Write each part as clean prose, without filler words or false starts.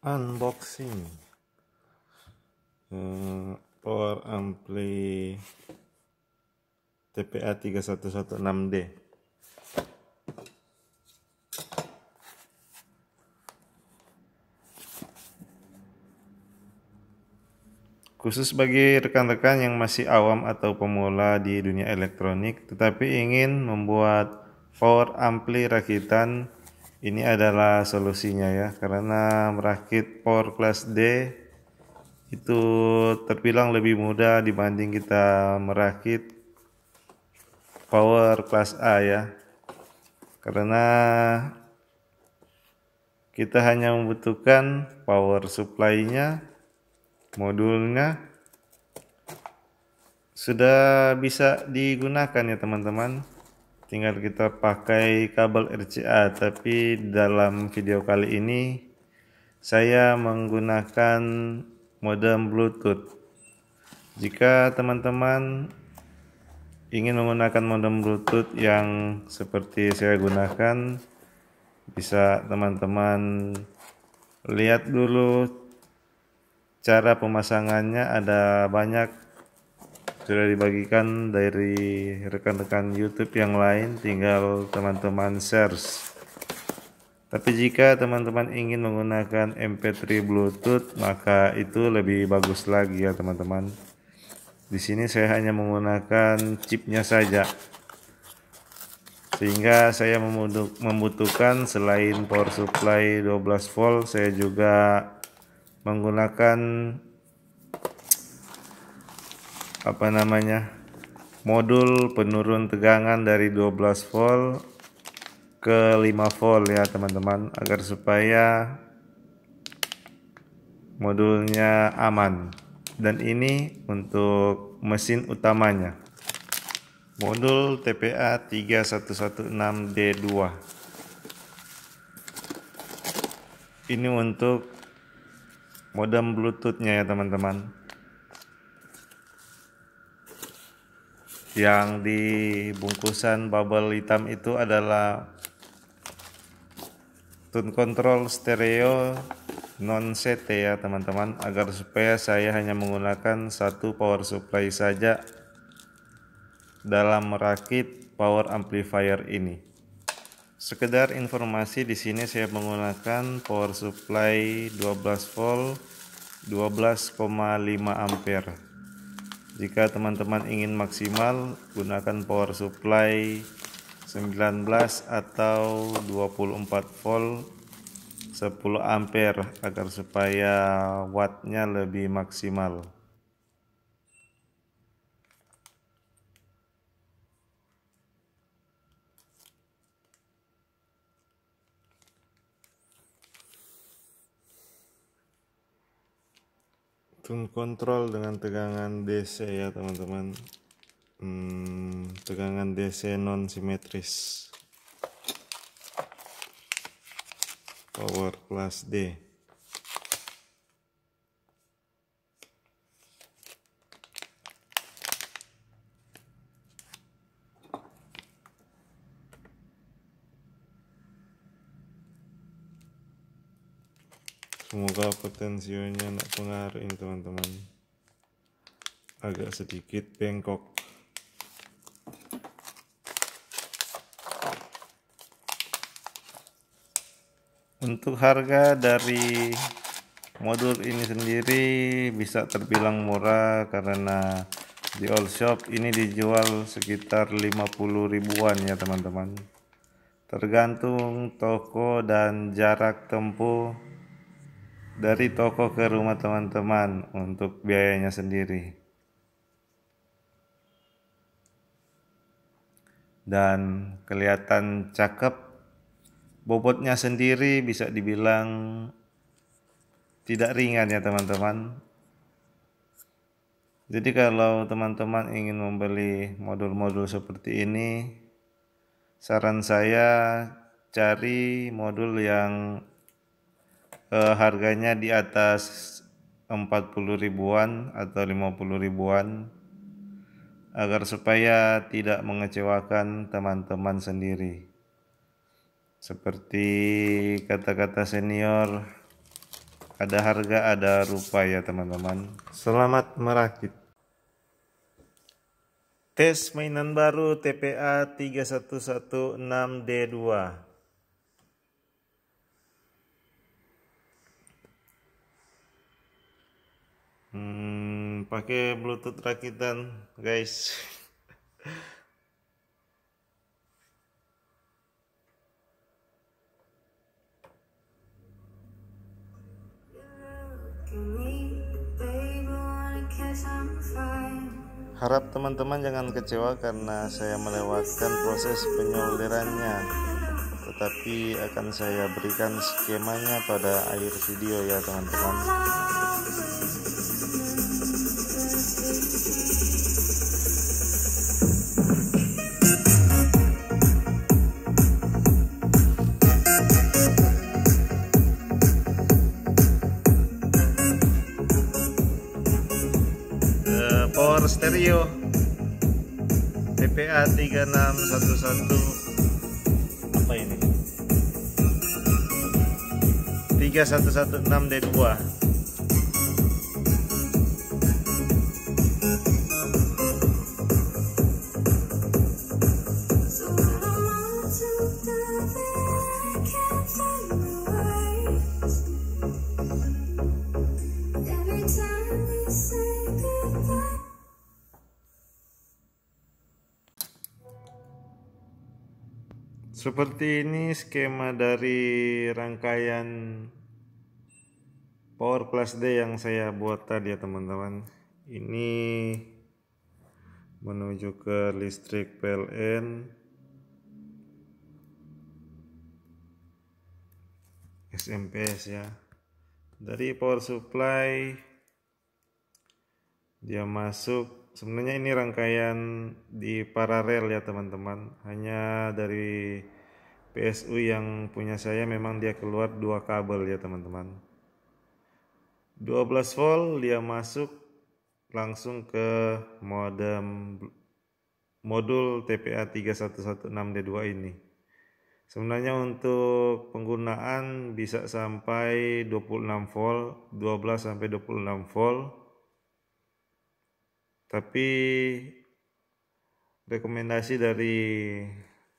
Unboxing power ampli TPA 3116D. Khusus bagi rekan-rekan yang masih awam atau pemula di dunia elektronik tetapi ingin membuat power ampli rakitan, ini adalah solusinya ya, karena merakit power class D itu terbilang lebih mudah dibanding kita merakit power class A ya, karena kita hanya membutuhkan power supply-nya, modulnya sudah bisa digunakan ya teman-teman. Tinggal kita pakai kabel RCA, tapi dalam video kali ini saya menggunakan modem Bluetooth. Jika teman-teman ingin menggunakan modem Bluetooth yang seperti saya gunakan, bisa teman-teman lihat dulu cara pemasangannya. Ada banyak sudah dibagikan dari rekan-rekan YouTube yang lain, tinggal teman-teman search. Tapi jika teman-teman ingin menggunakan MP3 Bluetooth, maka itu lebih bagus lagi ya teman-teman. Di sini saya hanya menggunakan chipnya saja, sehingga saya membutuhkan selain power supply 12 volt, saya juga menggunakan modul penurun tegangan dari 12 volt ke 5 volt ya teman-teman, agar supaya modulnya aman. Dan ini untuk mesin utamanya, modul TPA 3116D2. Ini untuk modem Bluetoothnya ya teman-teman. Yang di bungkusan bubble hitam itu adalah tune control stereo non CT ya teman-teman, agar supaya saya hanya menggunakan satu power supply saja dalam merakit power amplifier ini. Sekedar informasi, di sini saya menggunakan power supply 12 volt 12,5 ampere. Jika teman-teman ingin maksimal, gunakan power supply 19 atau 24 volt 10 ampere agar supaya wattnya lebih maksimal. Tune control dengan tegangan DC ya teman-teman, tegangan DC non simetris, power class D. Semoga potensionya tidak pengaruh ini teman-teman, agak sedikit bengkok. Untuk harga dari modul ini sendiri bisa terbilang murah, karena di all shop ini dijual sekitar 50 ribuan ya teman-teman. Tergantung toko dan jarak tempuh dari toko ke rumah teman-teman untuk biayanya sendiri. Dan kelihatan cakep, bobotnya sendiri bisa dibilang tidak ringan ya teman-teman. Jadi kalau teman-teman ingin membeli modul-modul seperti ini, saran saya cari modul yang harganya di atas 40 ribuan atau 50 ribuan, agar supaya tidak mengecewakan teman-teman sendiri. Seperti kata-kata senior, Ada harga, ada rupa ya teman-teman. Selamat merakit. Tes mainan baru TPA 3116D2. Pakai Bluetooth rakitan, guys. Harap teman-teman jangan kecewa karena saya melewatkan proses penyolderannya, tetapi akan saya berikan skemanya pada akhir video ya teman-teman. Power stereo TPA 3611, apa ini? 3116D2. Seperti ini skema dari rangkaian Power Plus D yang saya buat tadi ya teman-teman. Ini menuju ke listrik PLN, SMPS ya. Dari power supply dia masuk. Sebenarnya ini rangkaian di paralel ya teman-teman. Hanya dari PSU yang punya saya memang dia keluar dua kabel ya teman-teman. 12 volt dia masuk langsung ke modul TPA 3116D2 ini. Sebenarnya untuk penggunaan bisa sampai 26 volt, 12 sampai 26 volt. Tapi rekomendasi dari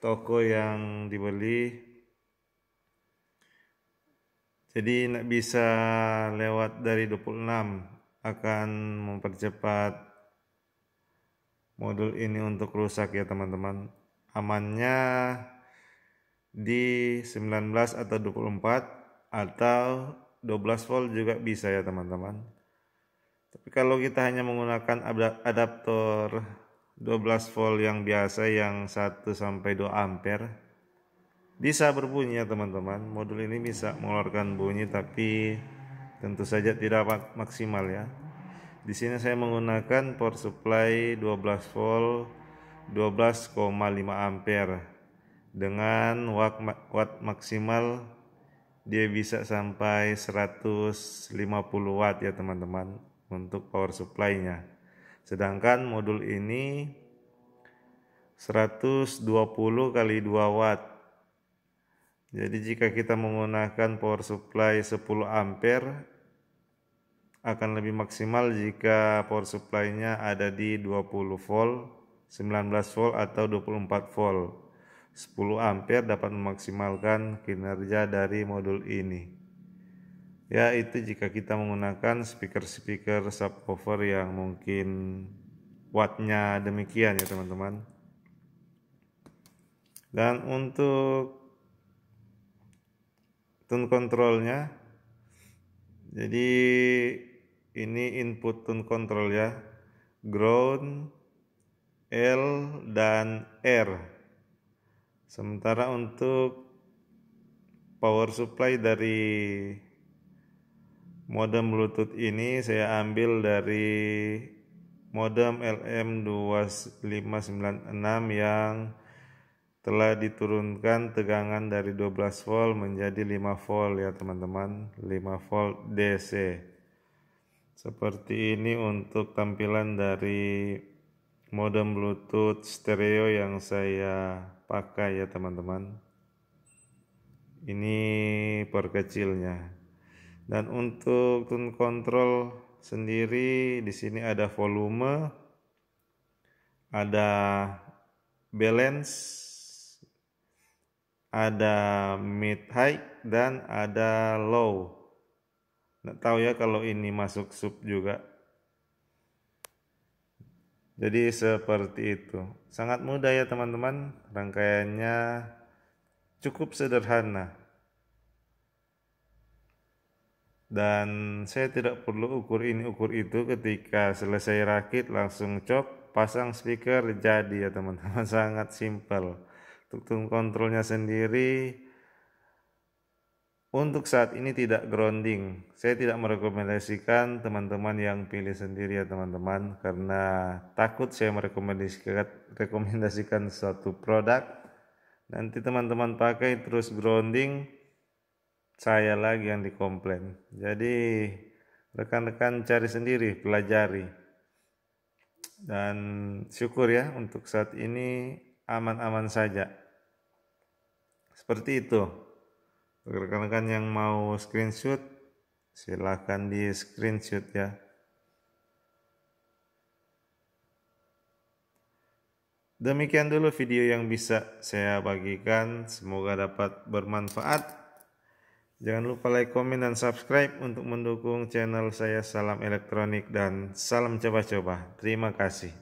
toko yang dibeli, jadi tidak bisa lewat dari 26, akan mempercepat modul ini untuk rusak ya teman-teman. Amannya di 19 atau 24 atau 12 volt juga bisa ya teman-teman. Tapi kalau kita hanya menggunakan adaptor 12 volt yang biasa yang 1 sampai 2 ampere, bisa berbunyi ya teman-teman. Modul ini bisa mengeluarkan bunyi tapi tentu saja tidak maksimal ya. Di sini saya menggunakan power supply 12 volt 12,5 ampere dengan watt maksimal dia bisa sampai 150 watt ya teman-teman untuk power supply-nya. Sedangkan modul ini 120 kali 2 watt. Jadi jika kita menggunakan power supply 10 ampere akan lebih maksimal jika power supply-nya ada di 20 volt, 19 volt atau 24 volt. 10 ampere dapat memaksimalkan kinerja dari modul ini. Ya, itu jika kita menggunakan speaker subwoofer yang mungkin wattnya demikian ya teman-teman. Dan untuk tune controlnya, jadi ini input tune control ya, ground, L dan R. Sementara untuk power supply dari modem Bluetooth ini saya ambil dari modem LM2596 yang telah diturunkan tegangan dari 12 volt menjadi 5 volt ya teman-teman, 5 volt DC. Seperti ini untuk tampilan dari modem Bluetooth stereo yang saya pakai ya teman-teman. Ini perkecilnya. Dan untuk tune control sendiri di sini ada volume, ada balance, ada mid high dan ada low. Nggak tahu ya kalau ini masuk sub juga. Jadi seperti itu. Sangat mudah ya teman-teman. Rangkaiannya cukup sederhana. Dan saya tidak perlu ukur ini ukur itu, ketika selesai rakit langsung cop, pasang speaker, jadi ya teman-teman. Sangat simpel. Untuk tone controlnya sendiri untuk saat ini tidak grounding. Saya tidak merekomendasikan teman-teman yang pilih sendiri ya teman-teman, karena takut saya merekomendasikan suatu produk nanti teman-teman pakai terus grounding, saya lagi yang dikomplain. Jadi rekan-rekan cari sendiri, pelajari. Dan syukur ya untuk saat ini aman-aman saja. Seperti itu. Rekan-rekan yang mau screenshot, silahkan di screenshot ya. Demikian dulu video yang bisa saya bagikan, semoga dapat bermanfaat. Jangan lupa like, komen, dan subscribe untuk mendukung channel saya. Salam elektronik dan salam coba-coba. Terima kasih.